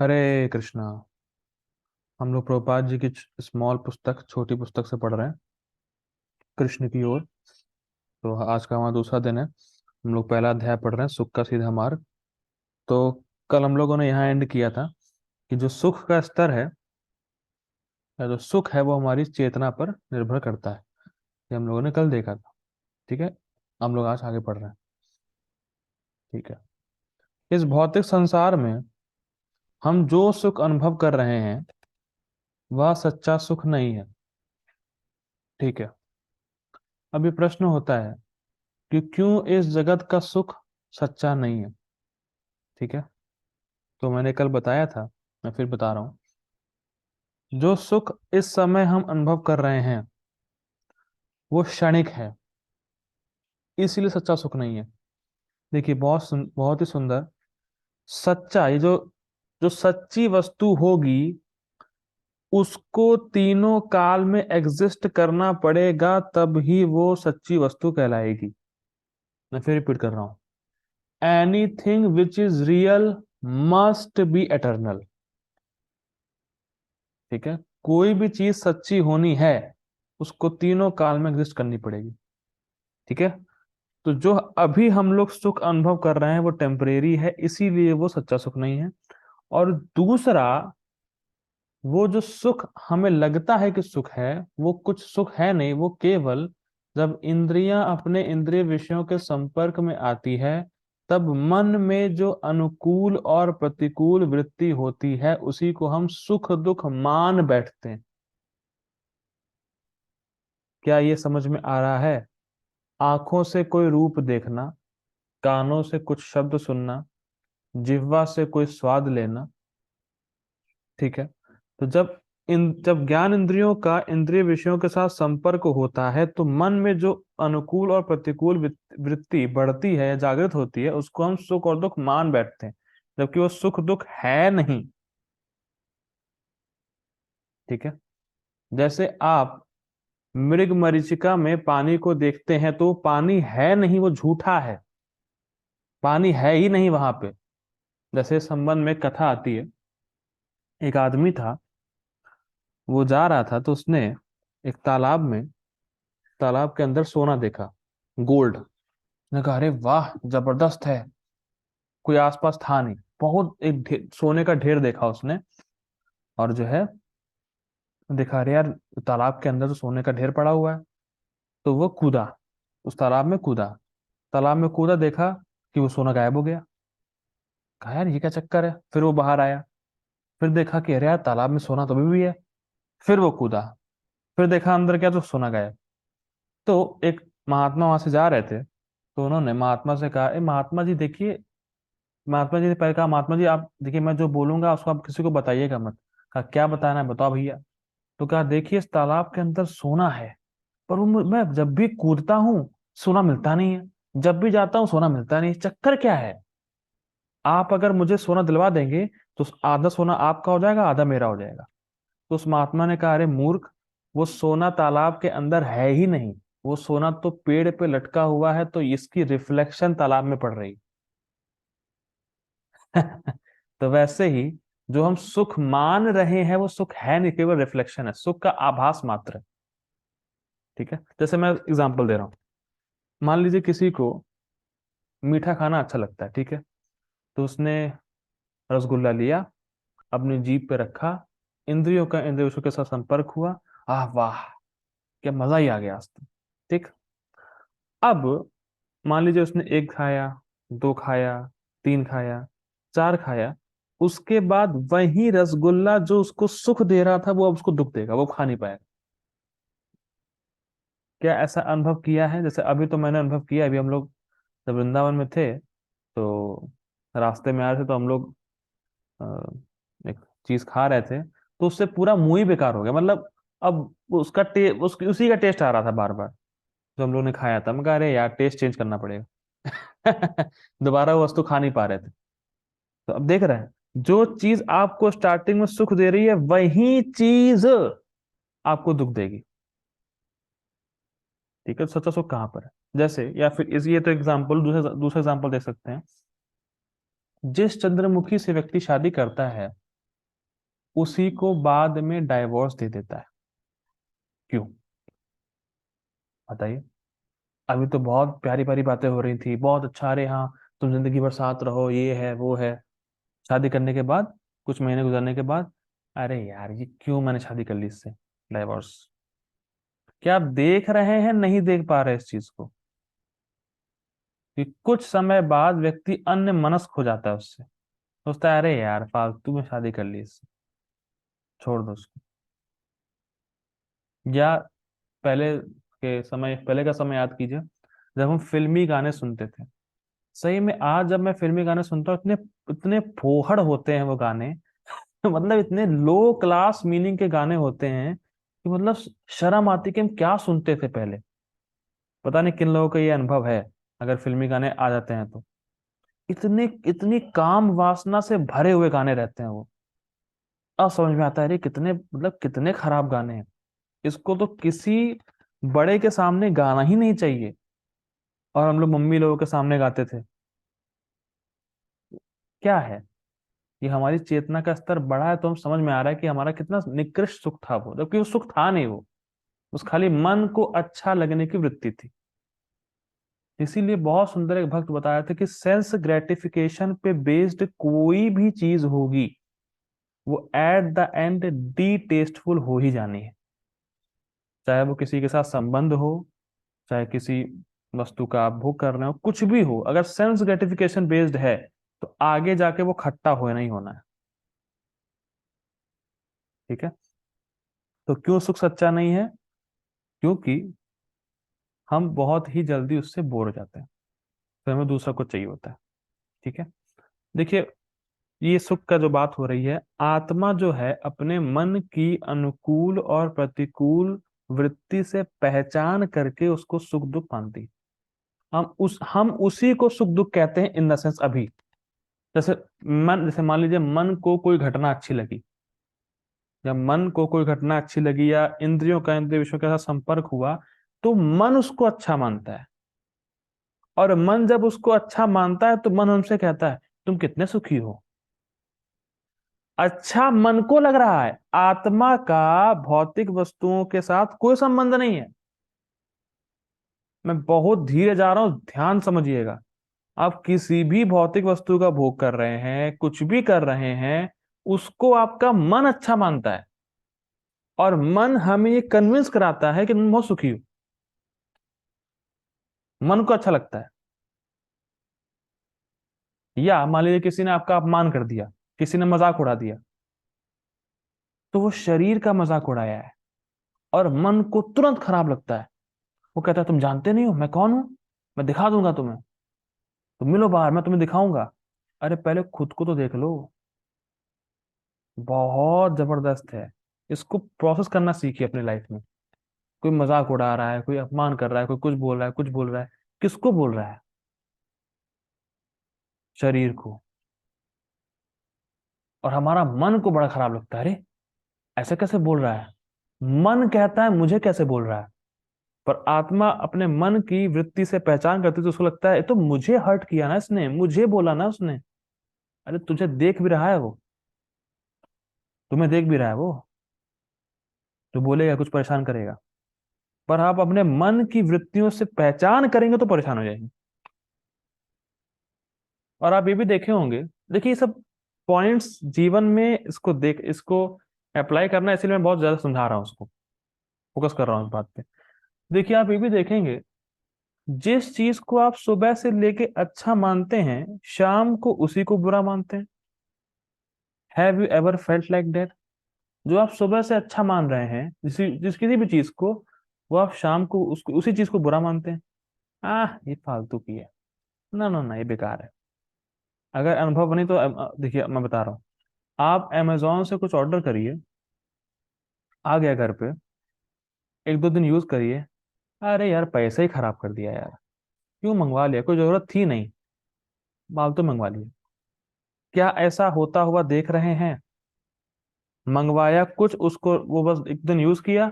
हरे कृष्णा। हम लोग प्रभुपाद जी की स्मॉल पुस्तक, छोटी पुस्तक से पढ़ रहे हैं कृष्ण की ओर। तो आज का हमारा दूसरा दिन है। हम लोग पहला अध्याय पढ़ रहे हैं, सुख का सीधा मार्ग। तो कल हम लोगों ने यहाँ एंड किया था कि जो सुख का स्तर है या जो सुख है वो हमारी चेतना पर निर्भर करता है। ये हम लोगों ने कल देखा था। ठीक है, हम लोग आज आगे पढ़ रहे हैं। ठीक है। इस भौतिक संसार में हम जो सुख अनुभव कर रहे हैं वह सच्चा सुख नहीं है। ठीक है। अभी प्रश्न होता है कि क्यों इस जगत का सुख सच्चा नहीं है। ठीक है। तो मैंने कल बताया था, मैं फिर बता रहा हूं। जो सुख इस समय हम अनुभव कर रहे हैं वो क्षणिक है, इसलिए सच्चा सुख नहीं है। देखिए, बहुत ही सुंदर। सच्चा, ये जो जो सच्ची वस्तु होगी उसको तीनों काल में एग्जिस्ट करना पड़ेगा, तब ही वो सच्ची वस्तु कहलाएगी। मैं फिर रिपीट कर रहा हूं। Anything which is real must be eternal. ठीक है। कोई भी चीज सच्ची होनी है उसको तीनों काल में एग्जिस्ट करनी पड़ेगी। ठीक है। तो जो अभी हम लोग सुख अनुभव कर रहे हैं वो टेम्परेरी है, इसीलिए वो सच्चा सुख नहीं है। और दूसरा, वो जो सुख हमें लगता है कि सुख है वो कुछ सुख है नहीं। वो केवल जब इंद्रियां अपने इंद्रिय विषयों के संपर्क में आती है तब मन में जो अनुकूल और प्रतिकूल वृत्ति होती है उसी को हम सुख दुख मान बैठते हैं। क्या ये समझ में आ रहा है? आंखों से कोई रूप देखना, कानों से कुछ शब्द सुनना, जिह्वा से कोई स्वाद लेना। ठीक है। तो जब ज्ञान इंद्रियों का इंद्रिय विषयों के साथ संपर्क होता है तो मन में जो अनुकूल और प्रतिकूल वृत्ति बढ़ती है, जागृत होती है, उसको हम सुख और दुख मान बैठते हैं, जबकि वो सुख दुख है नहीं। ठीक है। जैसे आप मृग मरीचिका में पानी को देखते हैं तो पानी है नहीं, वो झूठा है, पानी है ही नहीं वहां पे। जैसे इस संबंध में कथा आती है। एक आदमी था, वो जा रहा था तो उसने एक तालाब के अंदर सोना देखा, गोल्ड। ने कहा अरे वाह जबरदस्त है। कोई आसपास था नहीं, बहुत एक सोने का ढेर देखा उसने। और जो है, देखा अरे यार तालाब के अंदर तो सोने का ढेर पड़ा हुआ है। तो वो कूदा, उस तालाब में कूदा। तालाब में कूदा, देखा कि वो सोना गायब हो गया। कहा यार ये क्या चक्कर है। फिर वो बाहर आया, फिर देखा कि अरे यार तालाब में सोना तो अभी भी है। फिर वो कूदा, फिर देखा अंदर क्या, तो सोना गायब। तो एक महात्मा वहां से जा रहे थे तो उन्होंने महात्मा से कहा, ए महात्मा जी देखिए। महात्मा जी ने पहले कहा, महात्मा जी आप देखिए मैं जो बोलूंगा उसको आप किसी को बताइएगा मत। कहा क्या बताना है बताओ भैया। तो कहा देखिए इस तालाब के अंदर सोना है, पर वो मैं जब भी कूदता हूँ सोना मिलता नहीं है, जब भी जाता हूँ सोना मिलता नहीं है, चक्कर क्या है? आप अगर मुझे सोना दिलवा देंगे तो आधा सोना आपका हो जाएगा, आधा मेरा हो जाएगा। तो उस महात्मा ने कहा अरे मूर्ख, वो सोना तालाब के अंदर है ही नहीं। वो सोना तो पेड़ पे लटका हुआ है, तो इसकी रिफ्लेक्शन तालाब में पड़ रही। तो वैसे ही जो हम सुख मान रहे हैं वो सुख है नहीं, केवल रिफ्लेक्शन है, सुख का आभास मात्र है। ठीक है। जैसे मैं एग्जांपल दे रहा हूं। मान लीजिए किसी को मीठा खाना अच्छा लगता है। ठीक है। तो उसने रसगुल्ला लिया, अपनी जीभ पे रखा, इंद्रियों का इंद्रियों के साथ संपर्क हुआ। आह वाह, क्या मजा ही आ गया आज तो। ठीक। अब मान लीजिए उसने एक खाया, दो खाया, तीन खाया, चार खाया। उसके बाद वही रसगुल्ला जो उसको सुख दे रहा था वो अब उसको दुख देगा, वो खा नहीं पाएगा। क्या ऐसा अनुभव किया है? जैसे अभी तो मैंने अनुभव किया। अभी हम लोग जब वृंदावन में थे तो रास्ते में आ रहे थे तो हम लोग एक चीज खा रहे थे, तो उससे पूरा मुंह ही बेकार हो गया। मतलब अब उसका उसी का टेस्ट आ रहा था बार बार, जो हम लोग ने खाया था। मैं कहा अरे यार टेस्ट चेंज करना पड़ेगा। दोबारा वो वस्तु खा नहीं पा रहे थे। तो अब देख रहे हैं, जो चीज आपको स्टार्टिंग में सुख दे रही है वही चीज आपको दुख देगी। ठीक है। तो सच्चा सुख कहाँ पर है? जैसे, या फिर इस ये तो एग्जाम्पल, दूसरा दूसरा एग्जाम्पल देख सकते हैं। जिस चंद्रमुखी से व्यक्ति शादी करता है उसी को बाद में डाइवोर्स दे देता है। क्यों? बताइए। अभी तो बहुत प्यारी प्यारी बातें हो रही थी, बहुत अच्छा, अरे हाँ तुम जिंदगी भर साथ रहो, ये है वो है। शादी करने के बाद, कुछ महीने गुजरने के बाद, अरे यार ये क्यों मैंने शादी कर ली इससे, डाइवोर्स। क्या आप देख रहे हैं, नहीं देख पा रहे इस चीज को, कि कुछ समय बाद व्यक्ति अन्य मनस्क हो जाता है उससे, सोचता है अरे यार फालतू में शादी कर ली इससे, छोड़ दो उसको। या पहले का समय याद कीजिए, जब हम फिल्मी गाने सुनते थे। सही में आज जब मैं फिल्मी गाने सुनता हूँ, इतने इतने फोहड़ होते हैं वो गाने। मतलब इतने लो क्लास मीनिंग के गाने होते हैं कि मतलब शर्म आती कि हम क्या सुनते थे पहले। पता नहीं किन लोगों का ये अनुभव है, अगर फिल्मी गाने आ जाते हैं तो इतने इतनी काम वासना से भरे हुए गाने रहते हैं वो। अब समझ में आता है, अरे कितने मतलब कितने खराब गाने हैं। इसको तो किसी बड़े के सामने गाना ही नहीं चाहिए, और हम लोग मम्मी लोगों के सामने गाते थे। क्या है, ये हमारी चेतना का स्तर बढ़ा है तो हम समझ में आ रहा है कि हमारा कितना निकृष्ट सुख था वो, जबकि वो सुख था नहीं वो, उस खाली मन को अच्छा लगने की वृत्ति थी। इसीलिए बहुत सुंदर एक भक्त बताया था कि सेंस ग्रेटिफिकेशन पे बेस्ड कोई भी चीज होगी, वो at the end D tasteful हो ही जानी है। चाहे वो किसी के साथ संबंध हो, चाहे किसी वस्तु का आप भोग कर रहे हो, कुछ भी हो, अगर सेंस ग्रेटिफिकेशन बेस्ड है तो आगे जाके वो खट्टा होना ही होना है। ठीक है। तो क्यों सुख सच्चा नहीं है? क्योंकि हम बहुत ही जल्दी उससे बोर हो जाते हैं, फिर हमें दूसरा कुछ चाहिए होता है। ठीक है। देखिए, ये सुख का जो बात हो रही है, आत्मा जो है अपने मन की अनुकूल और प्रतिकूल वृत्ति से पहचान करके उसको सुख दुख मानती है। हम उसी को सुख दुख कहते हैं इन द सेंस अभी। जैसे जैसे मान लीजिए मन को कोई घटना अच्छी लगी, या मन को कोई घटना अच्छी लगी, या इंद्रियों का इंद्रिय विषयों के साथ संपर्क हुआ, तो मन उसको अच्छा मानता है। और मन जब उसको अच्छा मानता है तो मन हमसे कहता है तुम कितने सुखी हो। अच्छा मन को लग रहा है, आत्मा का भौतिक वस्तुओं के साथ कोई संबंध नहीं है। मैं बहुत धीरे जा रहा हूं, ध्यान समझिएगा। आप किसी भी भौतिक वस्तु का भोग कर रहे हैं, कुछ भी कर रहे हैं, उसको आपका मन अच्छा मानता है, और मन हमें ये कन्विंस कराता है कि तुम बहुत सुखी हो। मन को अच्छा लगता है। या मान लीजिए किसी ने आपका अपमान कर दिया, किसी ने मजाक उड़ा दिया, तो वो शरीर का मजाक उड़ाया है, और मन को तुरंत खराब लगता है। वो कहता है तुम जानते नहीं हो मैं कौन हूं, मैं दिखा दूंगा तुम्हें, तुम मिलो बाहर मैं तुम्हें दिखाऊंगा। अरे पहले खुद को तो देख लो। बहुत जबरदस्त है। इसको प्रोसेस करना सीखिए अपनी लाइफ में। कोई मजाक उड़ा रहा है, कोई अपमान कर रहा है, कोई कुछ बोल रहा है, कुछ बोल रहा है, किसको बोल रहा है? शरीर को। और हमारा मन को बड़ा खराब लगता है, अरे ऐसे कैसे बोल रहा है। मन कहता है मुझे कैसे बोल रहा है। पर आत्मा अपने मन की वृत्ति से पहचान करती है, तो उसको लगता है ये तो मुझे हर्ट किया ना इसने, मुझे बोला ना उसने। अरे तुझे देख भी रहा है वो, तुम्हें देख भी रहा है वो, जो बोलेगा कुछ परेशान करेगा। पर आप अपने मन की वृत्तियों से पहचान करेंगे तो परेशान हो जाएंगे। और आप ये भी देखे होंगे, देखिए ये सब पॉइंट्स जीवन में इसको अप्लाई करना है, इसलिए मैं बहुत ज्यादा समझा रहा हूँ उसको, फोकस कर रहा हूँ इस बात पे। देखिए आप ये भी देखेंगे, जिस चीज को आप सुबह से लेके अच्छा मानते हैं, शाम को उसी को बुरा मानते हैं। Have you ever felt like that? जो आप सुबह से अच्छा मान रहे हैं, जिस किसी भी चीज को, वो आप शाम को उसको उसी चीज को बुरा मानते हैं। ये फालतू की है, ना ना ना ये बेकार है। अगर अनुभव नहीं तो देखिए मैं बता रहा हूँ, आप अमेजोन से कुछ ऑर्डर करिए, आ गया घर पे, एक दो दिन यूज करिए, अरे यार पैसे ही खराब कर दिया यार, क्यों मंगवा लिया, कोई जरूरत थी नहीं, फालतू मंगवा लिया। क्या ऐसा होता हुआ देख रहे हैं? मंगवाया कुछ, उसको वो बस एक दिन यूज किया,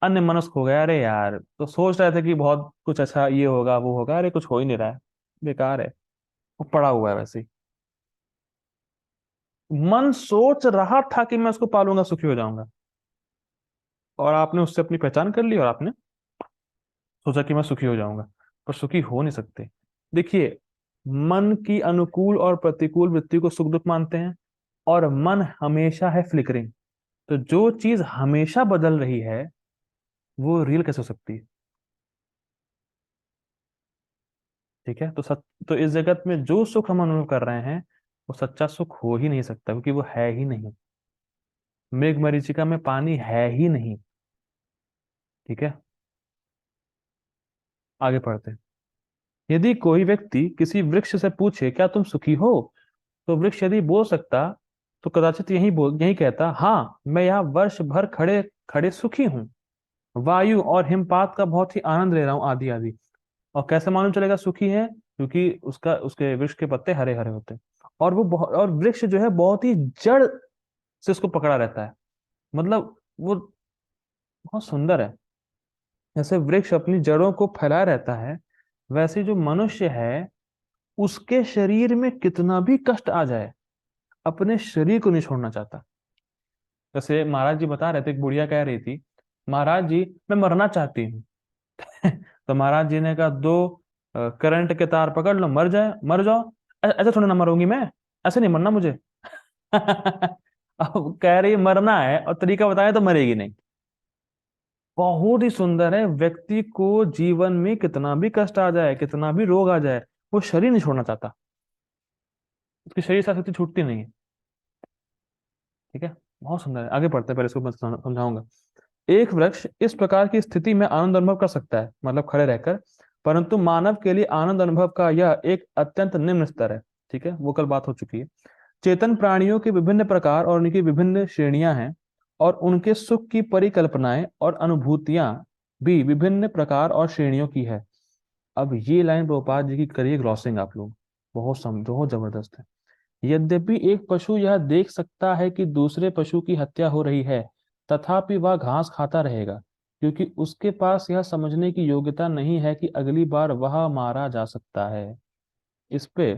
अन्य मनस्क हो गया, अरे यार तो सोच रहे थे कि बहुत कुछ अच्छा ये होगा वो होगा, अरे कुछ हो ही नहीं रहा है, बेकार है, वो पड़ा हुआ है वैसे ही। मन सोच रहा था कि मैं उसको पालूंगा, सुखी हो जाऊंगा, और आपने उससे अपनी पहचान कर ली और आपने सोचा कि मैं सुखी हो जाऊंगा, पर सुखी हो नहीं सकते। देखिए, मन की अनुकूल और प्रतिकूल वृत्ति को सुख दुख मानते हैं, और मन हमेशा है फ्लिकरिंग। तो जो चीज हमेशा बदल रही है वो रियल कैसे हो सकती है? ठीक है, तो इस जगत में जो सुख हम अनुभव कर रहे हैं वो सच्चा सुख हो ही नहीं सकता, क्योंकि वो है ही नहीं। मेघ मरीचिका में पानी है ही नहीं। ठीक है, आगे पढ़ते हैं। यदि कोई व्यक्ति किसी वृक्ष से पूछे क्या तुम सुखी हो, तो वृक्ष यदि बोल सकता तो कदाचित यही कहता, हाँ मैं यहाँ वर्ष भर खड़े खड़े सुखी हूँ, वायु और हिमपात का बहुत ही आनंद ले रहा हूँ, आदि आदि। और कैसे मालूम चलेगा सुखी है? क्योंकि उसके वृक्ष के पत्ते हरे हरे होते हैं, और वृक्ष जो है बहुत ही जड़ से उसको पकड़ा रहता है। मतलब वो बहुत सुंदर है। जैसे वृक्ष अपनी जड़ों को फैलाए रहता है, वैसे जो मनुष्य है उसके शरीर में कितना भी कष्ट आ जाए, अपने शरीर को नहीं छोड़ना चाहता। जैसे महाराज जी बता रहे थे, एक बुढ़िया कह रही थी, महाराज जी मैं मरना चाहती हूँ। तो महाराज जी ने कहा, दो करंट के तार पकड़ लो, मर जाओ। ऐसे थोड़ी ना मरूंगी मैं, ऐसे नहीं मरना मुझे। अब कह रही मरना है और तरीका बताया तो मरेगी नहीं। बहुत ही सुंदर है। व्यक्ति को जीवन में कितना भी कष्ट आ जाए, कितना भी रोग आ जाए, वो शरीर नहीं छोड़ना चाहता। उसकी शरीर से शक्ति छूटती नहीं है। ठीक है, बहुत सुंदर है। आगे पढ़ते हैं, पहले इसको मैं समझाऊंगा। एक वृक्ष इस प्रकार की स्थिति में आनंद अनुभव कर सकता है, मतलब खड़े रहकर, परंतु मानव के लिए आनंद अनुभव का यह एक अत्यंत निम्न स्तर है। ठीक है, वो कल बात हो चुकी है। चेतन प्राणियों के विभिन्न प्रकार और उनकी विभिन्न श्रेणियां हैं, और उनके सुख की परिकल्पनाएं और अनुभूतियां भी विभिन्न प्रकार और श्रेणियों की है। अब ये लाइन प्रभुपाद जी की करिए ग्लॉसिंग आप लोग, बहुत जबरदस्त है। यद्यपि एक पशु यह देख सकता है कि दूसरे पशु की हत्या हो रही है, तथापि वह घास खाता रहेगा, क्योंकि उसके पास यह समझने की योग्यता नहीं है कि अगली बार वह मारा जा सकता है। इस पे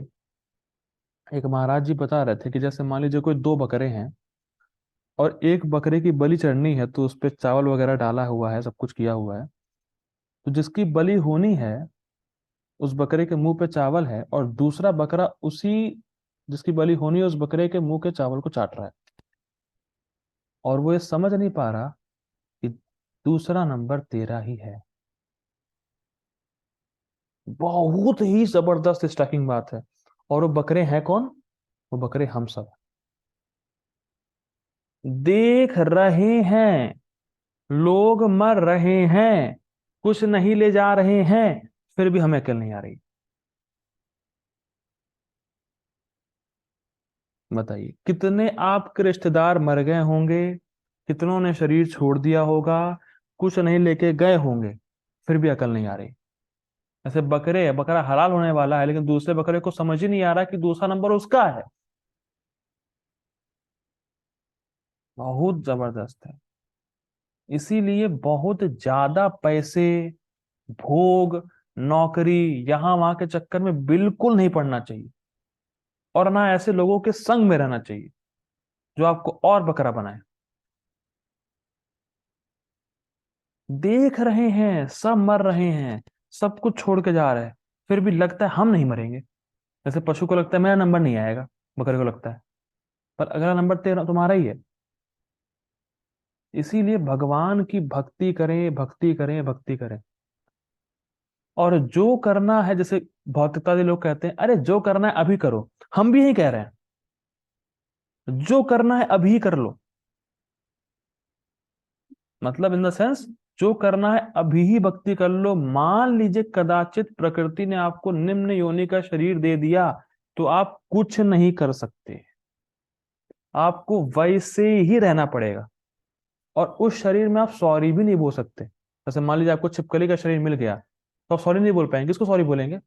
एक महाराज जी बता रहे थे कि जैसे मान लीजिए कोई दो बकरे हैं, और एक बकरे की बलि चढ़नी है, तो उस पे चावल वगैरह डाला हुआ है, सब कुछ किया हुआ है। तो जिसकी बलि होनी है उस बकरे के मुंह पे चावल है, और दूसरा बकरा उसी जिसकी बलि होनी है उस बकरे के मुंह के चावल को चाट रहा है, और वो ये समझ नहीं पा रहा कि दूसरा नंबर तेरा ही है। बहुत ही जबरदस्त स्टैकिंग बात है। और वो बकरे हैं कौन? वो बकरे हम सब देख रहे हैं। लोग मर रहे हैं, कुछ नहीं ले जा रहे हैं, फिर भी हमें अकल नहीं आ रही। बताइए, कितने आपके रिश्तेदार मर गए होंगे, कितनों ने शरीर छोड़ दिया होगा, कुछ नहीं लेके गए होंगे, फिर भी अकल नहीं आ रही। ऐसे बकरे है, बकरा हलाल होने वाला है, लेकिन दूसरे बकरे को समझ ही नहीं आ रहा कि दूसरा नंबर उसका है। बहुत जबरदस्त है। इसीलिए बहुत ज्यादा पैसे, भोग, नौकरी, यहां वहां के चक्कर में बिल्कुल नहीं पड़ना चाहिए, और ना ऐसे लोगों के संग में रहना चाहिए जो आपको और बकरा बनाए। देख रहे हैं सब मर रहे हैं, सब कुछ छोड़ के जा रहे हैं, फिर भी लगता है हम नहीं मरेंगे। जैसे पशु को लगता है मेरा नंबर नहीं आएगा, बकरे को लगता है, पर अगला नंबर तेरा तुम्हारा ही है। इसीलिए भगवान की भक्ति करें, भक्ति करें, भक्ति करें। और जो करना है, जैसे भौतिकतावादी लोग कहते हैं, अरे जो करना है अभी करो, हम भी यही कह रहे हैं, जो करना है अभी कर लो। मतलब इन द सेंस, जो करना है अभी ही भक्ति कर लो। मान लीजिए कदाचित प्रकृति ने आपको निम्न योनि का शरीर दे दिया, तो आप कुछ नहीं कर सकते, आपको वैसे ही रहना पड़ेगा। और उस शरीर में आप सॉरी भी नहीं बोल सकते। जैसे मान लीजिए आपको छिपकली का शरीर मिल गया, तो आप सॉरी नहीं बोल पाएंगे। किसको सॉरी बोलेंगे?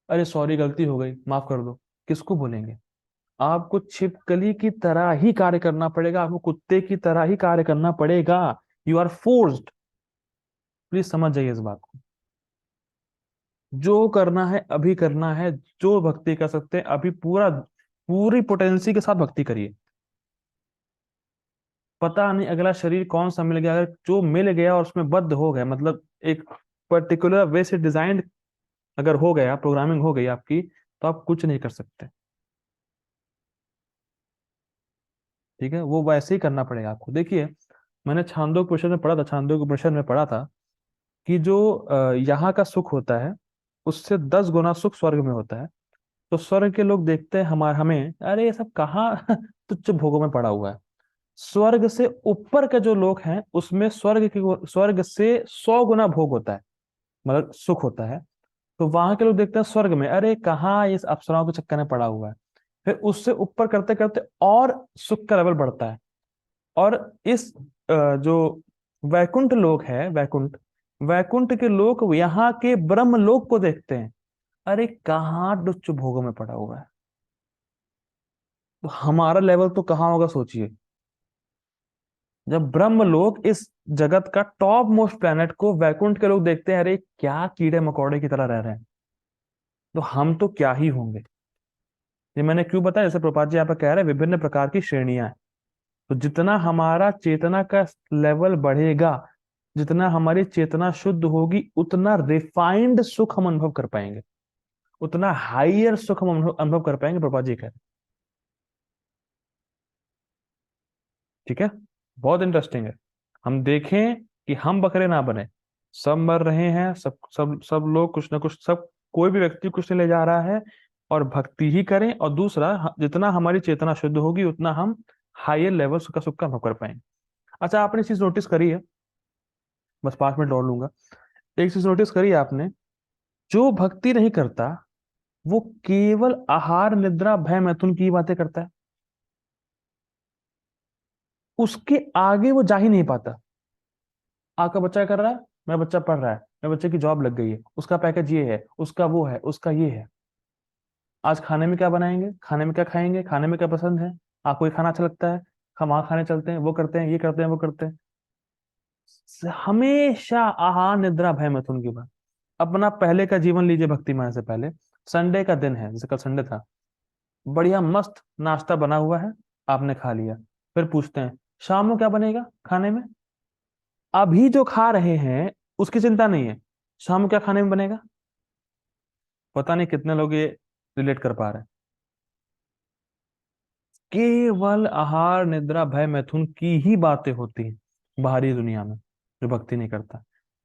अरे सॉरी, गलती हो गई, माफ कर दो। किसको बोलेंगे? आपको छिपकली की तरह ही कार्य करना पड़ेगा, आपको कुत्ते की तरह ही कार्य करना पड़ेगा। You are forced. प्लीज समझ जाइए इस बात को। जो करना है अभी करना है, जो भक्ति कर सकते हैं अभी, पूरी पोटेंसी के साथ भक्ति करिए। पता नहीं अगला शरीर कौन सा मिल गया, अगर जो मिल गया और उसमें बद्ध हो गया, मतलब एक पर्टिकुलर वे से डिजाइंड अगर हो गया, प्रोग्रामिंग हो गई आपकी, तो आप कुछ नहीं कर सकते। ठीक है, वो वैसे ही करना पड़ेगा आपको। देखिए, मैंने छांदोग्य उपनिषद में पढ़ा था, छांदोग्य उपनिषद में पढ़ा था कि जो यहाँ का सुख होता है, उससे 10 गुना सुख स्वर्ग में होता है। तो स्वर्ग के लोग देखते हैं हमारे हमें, अरे ये सब कहाँ तुच्छ भोगों में पड़ा हुआ है। स्वर्ग से ऊपर के जो लोग हैं उसमें स्वर्ग से 100 गुना भोग होता है, मतलब सुख होता है। तो वहां के लोग देखते हैं स्वर्ग में, अरे कहाँ इस अप्सराओं के चक्कर में पड़ा हुआ है। फिर उससे ऊपर करते करते और सुख का लेवल बढ़ता है। और इस जो वैकुंठ लोक है, वैकुंठ, वैकुंठ के लोग यहाँ के ब्रह्म लोक को देखते हैं, अरे कहाँ दुष्ट भोगों में पड़ा हुआ है। तो हमारा लेवल तो कहाँ होगा सोचिए, जब ब्रह्म लोक इस जगत का टॉप मोस्ट प्लेनेट को वैकुंठ के लोग देखते हैं, अरे क्या कीड़े मकोड़े की तरह रह रहे हैं, तो हम तो क्या ही होंगे। ये मैंने क्यों बताया, जैसे प्रभुपाद जी यहाँ पे कह रहे हैं विभिन्न प्रकार की श्रेणियां हैं। तो जितना हमारा चेतना का लेवल बढ़ेगा, जितना हमारी चेतना शुद्ध होगी, उतना रिफाइंड सुख हम अनुभव कर पाएंगे, उतना हाइयर सुख हम अनुभव कर पाएंगे, प्रभुपाद जी कह रहे हैं। ठीक है, बहुत इंटरेस्टिंग है। हम देखें कि हम बकरे ना बने। सब मर रहे हैं, सब सब सब लोग कुछ ना कुछ, सब कोई भी व्यक्ति कुछ नहीं ले जा रहा है, और भक्ति ही करें। और दूसरा, जितना हमारी चेतना शुद्ध होगी उतना हम हायर लेवल का सुख का अनुभव कर पाएंगे। अच्छा, आपने चीज नोटिस करी है, बस 5 मिनट और लूंगा। एक चीज नोटिस करी है आपने, जो भक्ति नहीं करता वो केवल आहार निद्रा भय मैथुन की बातें करता है, उसके आगे वो जा ही नहीं पाता। आपका बच्चा क्या कर रहा है, मेरा बच्चा पढ़ रहा है, मेरे बच्चे की जॉब लग गई है, उसका पैकेज ये है, उसका वो है, उसका ये है। आज खाने में क्या बनाएंगे, खाने में क्या खाएंगे, खाने में क्या पसंद है, आपको ये खाना अच्छा लगता है, हम वहां खाने चलते हैं, वो करते हैं, ये करते हैं, वो करते हैं। हमेशा आहार निद्रा भय मैथुन की बात। अपना पहले का जीवन लीजिए भक्ति में से पहले। संडे का दिन है, जैसे कल संडे था, बढ़िया मस्त नाश्ता बना हुआ है, आपने खा लिया। फिर पूछते हैं शाम को क्या बनेगा खाने में। अभी जो खा रहे हैं उसकी चिंता नहीं है, शाम को क्या खाने में बनेगा। पता नहीं कितने लोग ये रिलेट कर पा रहे हैं। केवल आहार निद्रा भय मैथुन की ही बातें होती हैं बाहरी दुनिया में, जो भक्ति नहीं करता।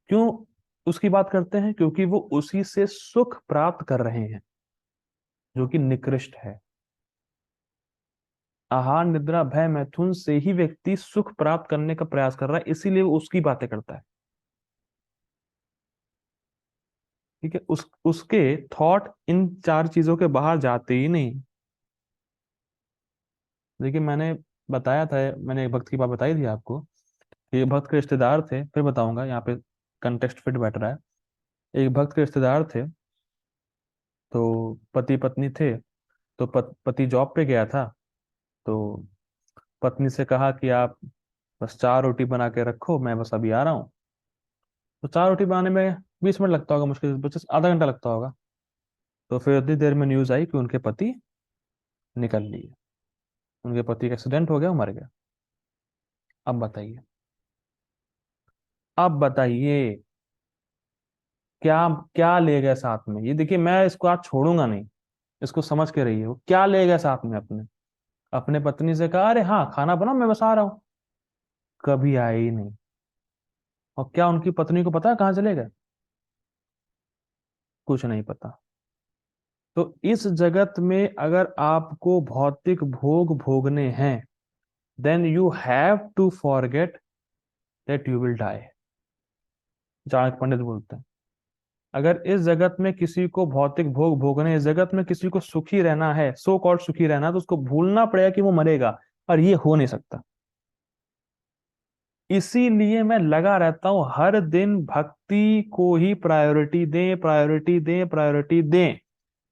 क्यों उसकी बात करते हैं, क्योंकि वो उसी से सुख प्राप्त कर रहे हैं, जो कि निकृष्ट है। आहार निद्रा भय मैथुन से ही व्यक्ति सुख प्राप्त करने का प्रयास कर रहा है, इसीलिए वो उसकी बातें करता है। ठीक है, उसके थॉट इन 4 चीजों के बाहर जाते ही नहीं। देखिए, मैंने बताया था, मैंने एक भक्त की बात बताई थी आपको कि एक भक्त के रिश्तेदार थे, फिर बताऊंगा, यहाँ पे कंटेक्स्ट फिट बैठ रहा है। एक भक्त के रिश्तेदार थे, तो पति पत्नी थे। तो पति जॉब पे गया था, तो पत्नी से कहा कि आप बस 4 रोटी बना के रखो, मैं बस अभी आ रहा हूँ। तो 4 रोटी बनाने में 20 मिनट लगता होगा, मुश्किल से 25 आधा घंटा लगता होगा। तो फिर उतनी देर में न्यूज आई कि उनके पति निकल लिए, उनके पति का एक्सीडेंट हो गया, वो मर गया। अब बताइए, अब बताइए, क्या क्या ले गए साथ में। ये देखिए, मैं इसको आज छोड़ूंगा नहीं, इसको समझ के रहिए। वो क्या ले गए साथ में अपने, अपने पत्नी से कहा अरे हाँ खाना बनाओ मैं बस आ रहा हूँ, कभी आए ही नहीं। और क्या उनकी पत्नी को पता है कहाँ चले गए, कुछ नहीं पता। तो इस जगत में अगर आपको भौतिक भोग भोगने हैं, then you have to forget that you will die. Chanakya Pandit बोलते हैं, अगर इस जगत में किसी को भौतिक भोग भोगने, इस जगत में किसी को सुखी रहना है, सो कॉल्ड सुखी रहना, तो उसको भूलना पड़ेगा कि वो मरेगा, और ये हो नहीं सकता। इसीलिए मैं लगा रहता हूं हर दिन भक्ति को ही प्रायोरिटी दें, प्रायोरिटी दें, प्रायोरिटी दें।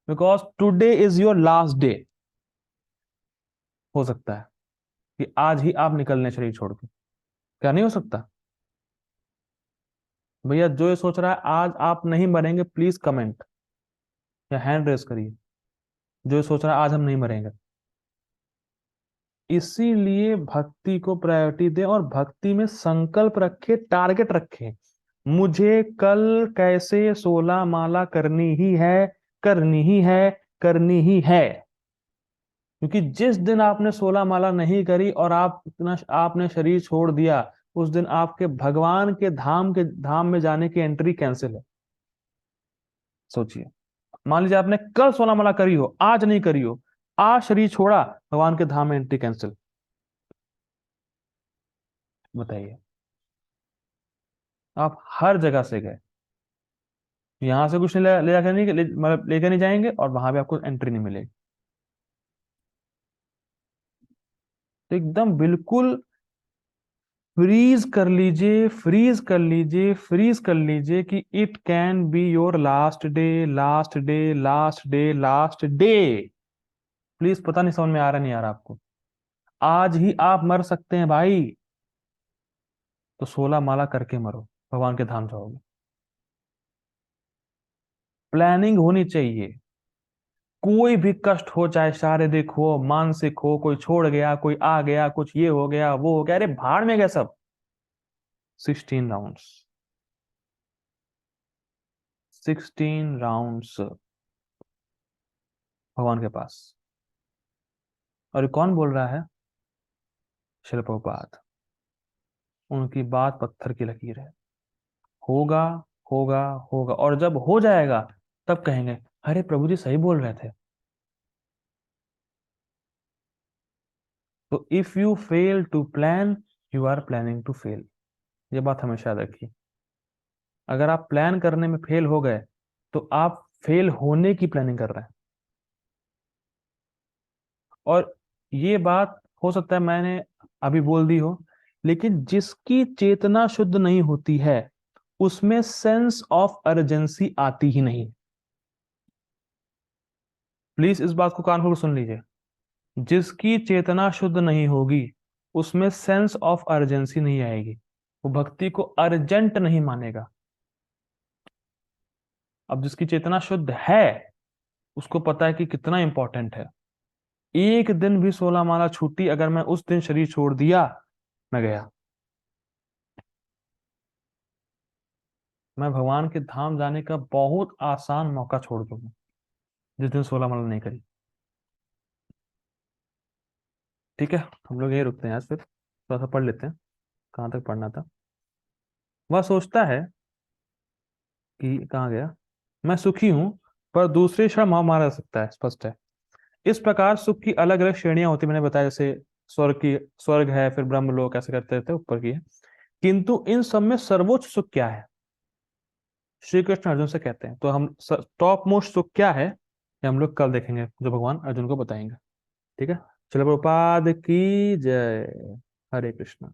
Because today is your last day. हो सकता है कि आज ही आप निकलने शरीर छोड़ के। क्या नहीं हो सकता भैया? जो ये सोच रहा है आज आप नहीं मरेंगे, प्लीज कमेंट या हैंड रेस करिए। जो ये सोच रहा है आज हम नहीं मरेंगे, इसीलिए भक्ति को प्रायोरिटी दें और भक्ति में संकल्प रखे, टारगेट रखे। मुझे कल कैसे 16 माला करनी ही है, करनी ही है, करनी ही है। क्योंकि जिस दिन आपने 16 माला नहीं करी और आपने शरीर छोड़ दिया, उस दिन आपके भगवान के धाम में जाने की एंट्री कैंसिल है। सोचिए, मान लीजिए आपने कल 16 माला करी हो, आज नहीं करी हो, आज शरीर छोड़ा, भगवान के धाम में एंट्री कैंसिल। बताइए, आप हर जगह से गए, यहां से कुछ नहीं ले जाकर नहीं मतलब लेकर नहीं जाएंगे और वहां भी आपको एंट्री नहीं मिलेगी। तो एकदम बिल्कुल फ्रीज कर लीजिए, फ्रीज कर लीजिए, फ्रीज कर लीजिए कि it can be your last day, last day, last day, last day. Please, पता नहीं समझ में आ रहा नहीं आ रहा आपको, आज ही आप मर सकते हैं भाई। तो 16 माला करके मरो, भगवान के धाम जाओगे। प्लानिंग होनी चाहिए। कोई भी कष्ट हो, चाहे शारीरिक हो, मानसिक हो, कोई छोड़ गया, कोई आ गया, कुछ ये हो गया, वो हो गया, अरे भाड़ में गया सब। 16 राउंड्स, 16 राउंड्स भगवान के पास। और ये कौन बोल रहा है? श्रील प्रभुपाद। उनकी बात पत्थर की लकीर है। होगा, होगा, होगा, और जब हो जाएगा तब कहेंगे, अरे प्रभु जी सही बोल रहे थे। तो if you fail to plan, you are planning to fail. ये बात हमेशा याद रखिए। अगर आप प्लान करने में फेल हो गए तो आप फेल होने की प्लानिंग कर रहे हैं। और ये बात हो सकता है मैंने अभी बोल दी हो, लेकिन जिसकी चेतना शुद्ध नहीं होती है उसमें सेंस ऑफ अर्जेंसी आती ही नहीं। प्लीज इस बात को कान खोल सुन लीजिए। जिसकी चेतना शुद्ध नहीं होगी उसमें सेंस ऑफ अर्जेंसी नहीं आएगी, वो भक्ति को अर्जेंट नहीं मानेगा। अब जिसकी चेतना शुद्ध है उसको पता है कि कितना इंपॉर्टेंट है। एक दिन भी 16 माला छूटी, अगर मैं उस दिन शरीर छोड़ दिया, मैं गया। मैं भगवान के धाम जाने का बहुत आसान मौका छोड़ दूंगा जिस दिन 16 माला नहीं करी। ठीक है, हम लोग यही रुकते हैं आज, फिर थोड़ा सा पढ़ लेते हैं। कहाँ तक पढ़ना था? वह सोचता है कि, कहाँ गया, मैं सुखी हूं, पर दूसरे क्षण मारा जा सकता है, स्पष्ट है। इस प्रकार सुख की अलग अलग श्रेणियां होती, मैंने बताया, जैसे स्वर्ग है, फिर ब्रह्मलोक, ऐसे करते रहते हैं, ऊपर की है। किंतु इन सब में सर्वोच्च सुख क्या है, श्री कृष्ण अर्जुन से कहते हैं। तो हम टॉप मोस्ट सुख क्या है ये हम लोग कल देखेंगे, जो भगवान अर्जुन को बताएंगे। ठीक है, चलो, प्रभुपाद की जय। हरे कृष्णा।